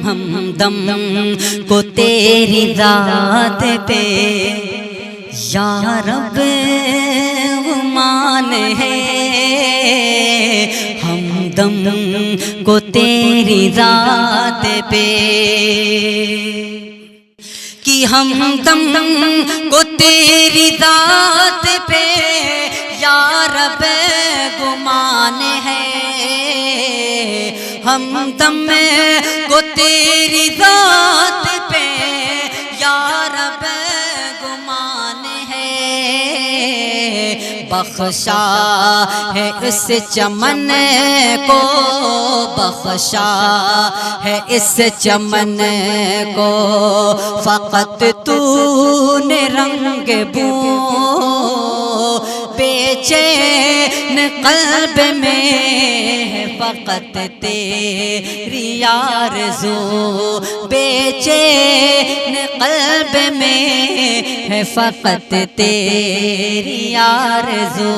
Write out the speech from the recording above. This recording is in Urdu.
ہمدم کو تیری ذات پہ یا رب گمان ہے، ہمدم کو تیری ذات پہ کہ ہمدم کو تیری ذات پہ یا رب گمان ہے، ہمدم کو تیری ذات پہ یا رب گمان ہے، بخشا ہے اس چمن کو، بخشا ہے اس چمن کو، فقط تو نے رنگ بو بے چین قلب میں ہے، فقط تیری آرزو بے چین قلب میں ہے، فقط تیری آرزو